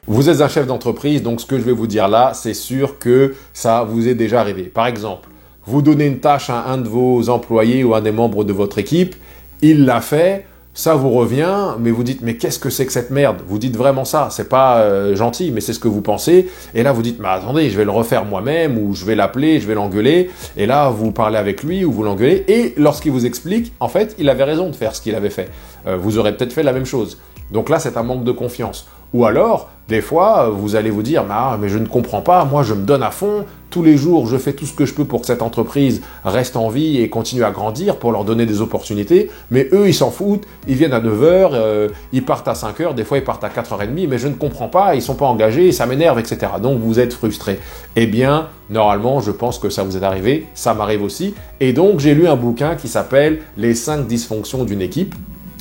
Vous êtes un chef d'entreprise, donc ce que je vais vous dire là, c'est sûr que ça vous est déjà arrivé. Par exemple, vous donnez une tâche à un de vos employés ou à un des membres de votre équipe, il l'a fait, ça vous revient, mais vous dites « mais qu'est-ce que c'est que cette merde ?» Vous dites vraiment ça, c'est pas gentil, mais c'est ce que vous pensez. Et là, vous dites « mais attendez, je vais le refaire moi-même, ou je vais l'appeler, je vais l'engueuler. » Et là, vous parlez avec lui ou vous l'engueulez. Et lorsqu'il vous explique, en fait, il avait raison de faire ce qu'il avait fait. Vous aurez peut-être fait la même chose. Donc là, c'est un manque de confiance. Ou alors, des fois, vous allez vous dire « mais je ne comprends pas, moi je me donne à fond, tous les jours je fais tout ce que je peux pour que cette entreprise reste en vie et continue à grandir pour leur donner des opportunités, mais eux ils s'en foutent, ils viennent à 9 h, ils partent à 5 h, des fois ils partent à 4 h 30, mais je ne comprends pas, ils sont pas engagés, ça m'énerve, etc. » Donc vous êtes frustré. Eh bien, normalement, je pense que ça vous est arrivé, ça m'arrive aussi, et donc j'ai lu un bouquin qui s'appelle « Les 5 dysfonctions d'une équipe »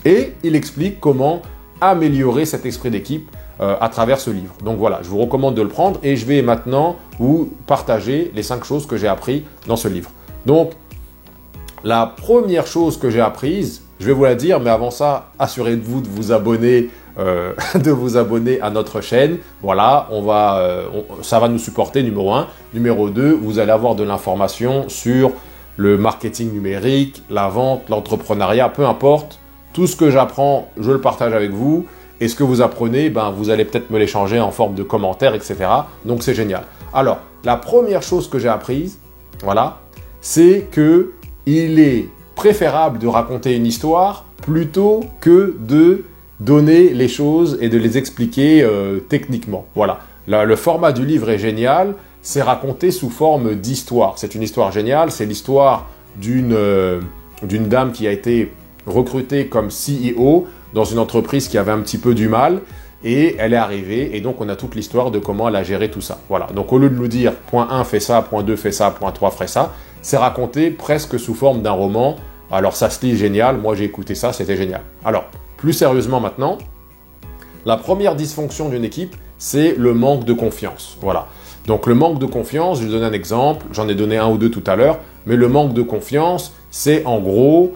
et il explique comment améliorer cet esprit d'équipe à travers ce livre. Donc voilà, je vous recommande de le prendre et je vais maintenant vous partager les 5 choses que j'ai apprises dans ce livre. Donc, la première chose que j'ai apprise, je vais vous la dire, mais avant ça, assurez-vous de vous abonner, à notre chaîne. Voilà, ça va nous supporter, numéro 1. Numéro 2, vous allez avoir de l'information sur le marketing numérique, la vente, l'entrepreneuriat, peu importe. Tout ce que j'apprends, je le partage avec vous. Et ce que vous apprenez, vous allez peut-être me l'échanger en forme de commentaires, etc. Donc, c'est génial. Alors, la première chose que j'ai apprise, voilà, c'est que il est préférable de raconter une histoire plutôt que de donner les choses et de les expliquer techniquement. Voilà. Le format du livre est génial. C'est raconté sous forme d'histoire. C'est une histoire géniale. C'est l'histoire d'une dame qui a été recrutée comme CEO dans une entreprise qui avait un petit peu du mal et elle est arrivée et donc on a toute l'histoire de comment elle a géré tout ça. Voilà, donc au lieu de nous dire point 1 fait ça, point 2 fait ça, point 3 fait ça, c'est raconté presque sous forme d'un roman. Alors ça se lit génial, moi j'ai écouté ça, c'était génial. Alors, plus sérieusement maintenant, la première dysfonction d'une équipe, c'est le manque de confiance. Voilà, donc le manque de confiance, je vais donner un exemple, j'en ai donné un ou deux tout à l'heure, mais le manque de confiance, c'est en gros...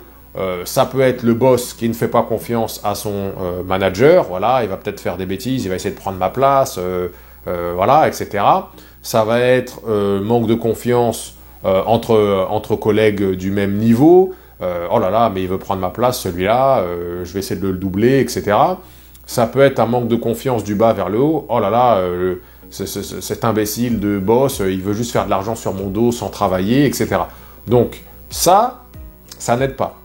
ça peut être le boss qui ne fait pas confiance à son manager, voilà, il va peut-être faire des bêtises, il va essayer de prendre ma place, voilà, etc. Ça va être manque de confiance entre collègues du même niveau, oh là là, mais il veut prendre ma place celui-là, je vais essayer de le doubler, etc. Ça peut être un manque de confiance du bas vers le haut, oh là là, cet imbécile de boss, il veut juste faire de l'argent sur mon dos sans travailler, etc. Donc ça n'aide pas.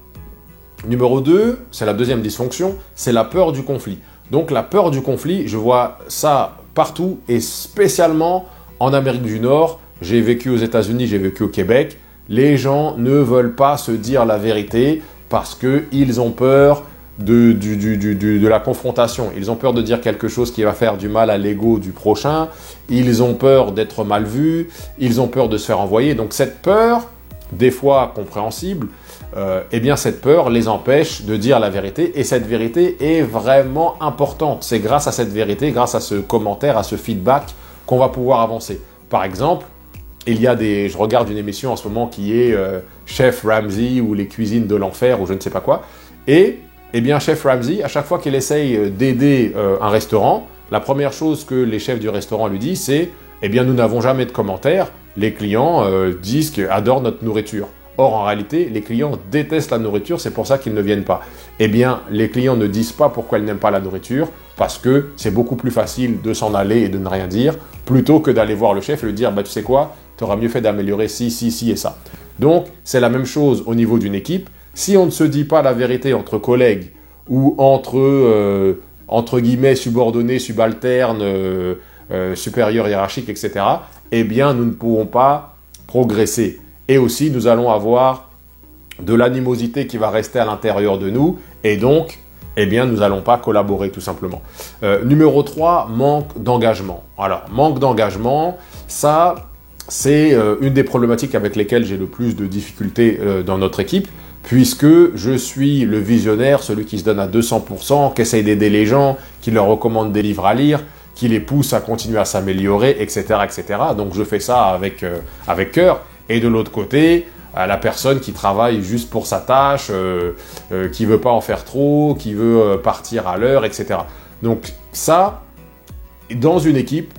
Numéro 2, c'est la deuxième dysfonction, c'est la peur du conflit. Donc la peur du conflit, je vois ça partout et spécialement en Amérique du Nord. J'ai vécu aux États-Unis, j'ai vécu au Québec. Les gens ne veulent pas se dire la vérité parce qu'ils ont peur de la confrontation. Ils ont peur de dire quelque chose qui va faire du mal à l'ego du prochain. Ils ont peur d'être mal vus. Ils ont peur de se faire envoyer. Donc cette peur, des fois compréhensible, eh bien cette peur les empêche de dire la vérité et cette vérité est vraiment importante. C'est grâce à cette vérité, grâce à ce commentaire, à ce feedback qu'on va pouvoir avancer. Par exemple, je regarde une émission en ce moment qui est Chef Ramsay ou les cuisines de l'enfer ou je ne sais pas quoi. Et eh bien Chef Ramsay, à chaque fois qu'il essaye d'aider un restaurant, la première chose que les chefs du restaurant lui disent, c'est eh bien nous n'avons jamais de commentaires. Les clients disent qu'ils adorent notre nourriture. Or, en réalité, les clients détestent la nourriture, c'est pour ça qu'ils ne viennent pas. Eh bien, les clients ne disent pas pourquoi ils n'aiment pas la nourriture, parce que c'est beaucoup plus facile de s'en aller et de ne rien dire, plutôt que d'aller voir le chef et lui dire « tu sais quoi, tu auras mieux fait d'améliorer ci et ça ». Donc, c'est la même chose au niveau d'une équipe. Si on ne se dit pas la vérité entre collègues ou entre guillemets subordonnés, subalternes, supérieurs hiérarchiques, etc., eh bien, nous ne pourrons pas progresser. Et aussi, nous allons avoir de l'animosité qui va rester à l'intérieur de nous. Et donc, eh bien, nous n'allons pas collaborer tout simplement. Numéro 3, manque d'engagement. Alors, manque d'engagement, ça, c'est une des problématiques avec lesquelles j'ai le plus de difficultés dans notre équipe, puisque je suis le visionnaire, celui qui se donne à 200%, qui essaye d'aider les gens, qui leur recommande des livres à lire, qui les pousse à continuer à s'améliorer, etc., etc. Donc, je fais ça avec cœur. Et de l'autre côté, à la personne qui travaille juste pour sa tâche, qui veut pas en faire trop, qui veut partir à l'heure, etc. Donc ça, dans une équipe,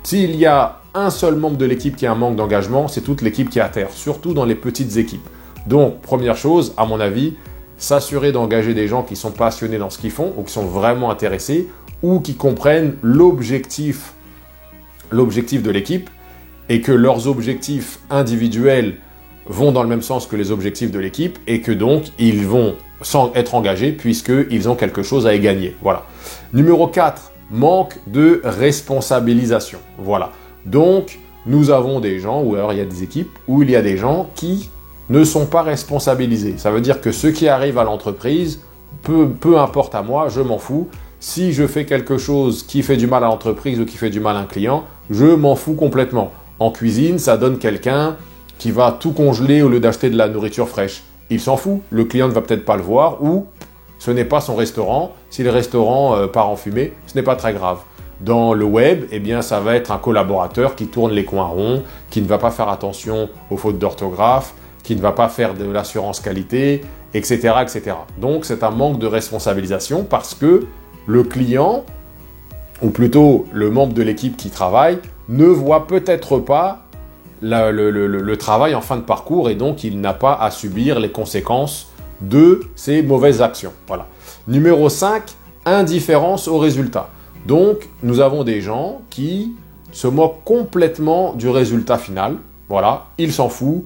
s'il y a un seul membre de l'équipe qui a un manque d'engagement, c'est toute l'équipe qui est à terre, surtout dans les petites équipes. Donc, première chose, à mon avis, s'assurer d'engager des gens qui sont passionnés dans ce qu'ils font ou qui sont vraiment intéressés ou qui comprennent l'objectif de l'équipe et que leurs objectifs individuels vont dans le même sens que les objectifs de l'équipe et que donc ils vont être engagés puisqu'ils ont quelque chose à y gagner. Voilà. Numéro 4, manque de responsabilisation. Voilà. Donc, nous avons des gens, ou alors il y a des équipes, où il y a des gens qui ne sont pas responsabilisés. Ça veut dire que ce qui arrive à l'entreprise, peu importe à moi, je m'en fous. Si je fais quelque chose qui fait du mal à l'entreprise ou qui fait du mal à un client, je m'en fous complètement. En cuisine, ça donne quelqu'un qui va tout congeler au lieu d'acheter de la nourriture fraîche. Il s'en fout. Le client ne va peut-être pas le voir ou ce n'est pas son restaurant. Si le restaurant part en fumée, ce n'est pas très grave. Dans le web, eh bien, ça va être un collaborateur qui tourne les coins ronds, qui ne va pas faire attention aux fautes d'orthographe, qui ne va pas faire de l'assurance qualité, etc., etc. Donc, c'est un manque de responsabilisation parce que le client, ou plutôt le membre de l'équipe qui travaille, ne voit peut-être pas le travail en fin de parcours et donc il n'a pas à subir les conséquences de ses mauvaises actions. Voilà. Numéro 5, indifférence au résultat. Donc, nous avons des gens qui se moquent complètement du résultat final. Voilà, il s'en fout,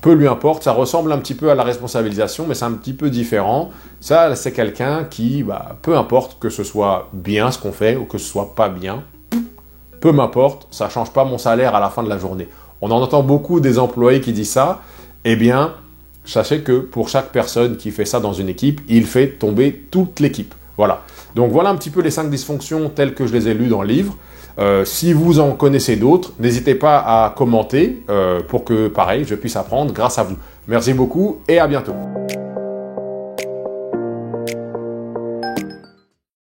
peu lui importe. Ça ressemble un petit peu à la responsabilisation, mais c'est un petit peu différent. Ça, c'est quelqu'un qui, peu importe que ce soit bien ce qu'on fait ou que ce soit pas bien, peu m'importe, ça ne change pas mon salaire à la fin de la journée. On en entend beaucoup des employés qui disent ça. Eh bien, sachez que pour chaque personne qui fait ça dans une équipe, il fait tomber toute l'équipe. Voilà. Donc voilà un petit peu les 5 dysfonctions telles que je les ai lues dans le livre. Si vous en connaissez d'autres, n'hésitez pas à commenter pour que, pareil, je puisse apprendre grâce à vous. Merci beaucoup et à bientôt.